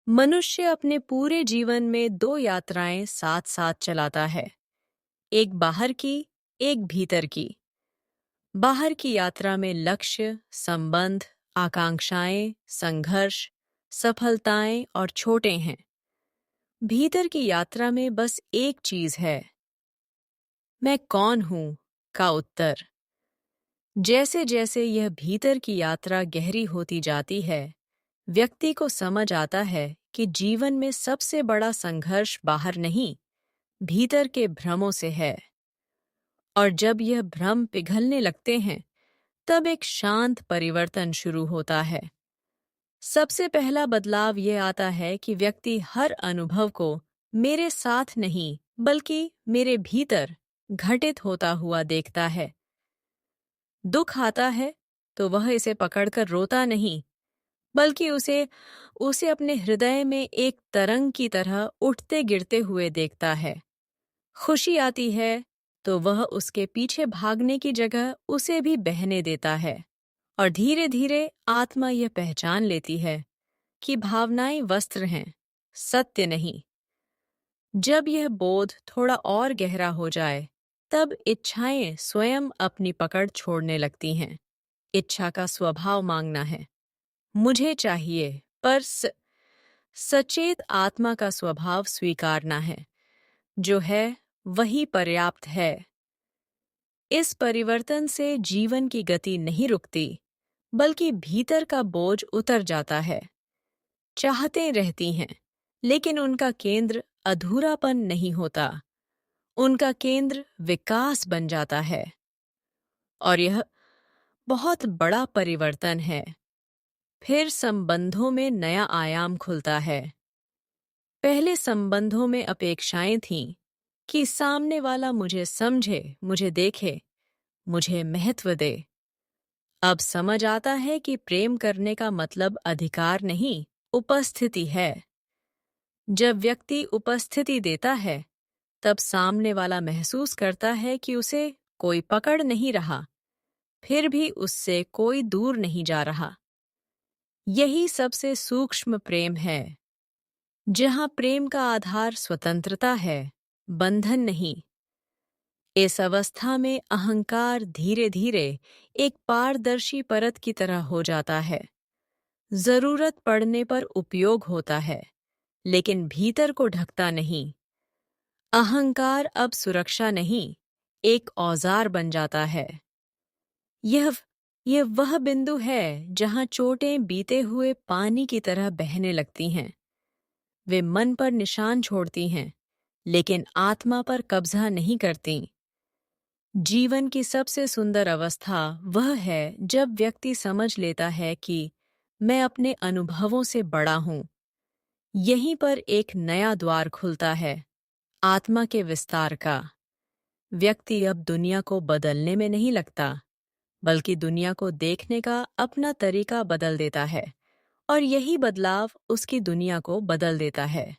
मनुष्य अपने पूरे जीवन में दो यात्राएं साथ साथ चलाता है। एक बाहर की, एक भीतर की। बाहर की यात्रा में लक्ष्य, संबंध, आकांक्षाएं, संघर्ष, सफलताएं और छोटे हैं। भीतर की यात्रा में बस एक चीज है, मैं कौन हूं का उत्तर। जैसे जैसे यह भीतर की यात्रा गहरी होती जाती है, व्यक्ति को समझ आता है कि जीवन में सबसे बड़ा संघर्ष बाहर नहीं, भीतर के भ्रमों से है। और जब यह भ्रम पिघलने लगते हैं, तब एक शांत परिवर्तन शुरू होता है। सबसे पहला बदलाव यह आता है कि व्यक्ति हर अनुभव को मेरे साथ नहीं, बल्कि मेरे भीतर घटित होता हुआ देखता है। दुख आता है तो वह इसे पकड़कर रोता नहीं, बल्कि उसे उसे अपने हृदय में एक तरंग की तरह उठते गिरते हुए देखता है। खुशी आती है तो वह उसके पीछे भागने की जगह उसे भी बहने देता है। और धीरे धीरे आत्मा यह पहचान लेती है कि भावनाएं वस्त्र हैं, सत्य नहीं। जब यह बोध थोड़ा और गहरा हो जाए, तब इच्छाएं स्वयं अपनी पकड़ छोड़ने लगती हैं। इच्छा का स्वभाव मांगना है, मुझे चाहिए, पर सचेत आत्मा का स्वभाव स्वीकारना है, जो है वही पर्याप्त है। इस परिवर्तन से जीवन की गति नहीं रुकती, बल्कि भीतर का बोझ उतर जाता है। चाहते रहती हैं, लेकिन उनका केंद्र अधूरापन नहीं होता, उनका केंद्र विकास बन जाता है। और यह बहुत बड़ा परिवर्तन है। फिर संबंधों में नया आयाम खुलता है। पहले संबंधों में अपेक्षाएं थीं कि सामने वाला मुझे समझे, मुझे देखे, मुझे महत्व दे। अब समझ आता है कि प्रेम करने का मतलब अधिकार नहीं, उपस्थिति है। जब व्यक्ति उपस्थिति देता है, तब सामने वाला महसूस करता है कि उसे कोई पकड़ नहीं रहा, फिर भी उससे कोई दूर नहीं जा रहा। यही सबसे सूक्ष्म प्रेम है, जहां प्रेम का आधार स्वतंत्रता है, बंधन नहीं। इस अवस्था में अहंकार धीरे धीरे एक पारदर्शी परत की तरह हो जाता है। जरूरत पड़ने पर उपयोग होता है, लेकिन भीतर को ढकता नहीं। अहंकार अब सुरक्षा नहीं, एक औजार बन जाता है। यह यह वह बिंदु है जहां चोटें बीते हुए पानी की तरह बहने लगती हैं। वे मन पर निशान छोड़ती हैं, लेकिन आत्मा पर कब्जा नहीं करती। जीवन की सबसे सुंदर अवस्था वह है जब व्यक्ति समझ लेता है कि मैं अपने अनुभवों से बड़ा हूं। यहीं पर एक नया द्वार खुलता है, आत्मा के विस्तार का। व्यक्ति अब दुनिया को बदलने में नहीं लगता, बल्कि दुनिया को देखने का अपना तरीका बदल देता है, और यही बदलाव उसकी दुनिया को बदल देता है।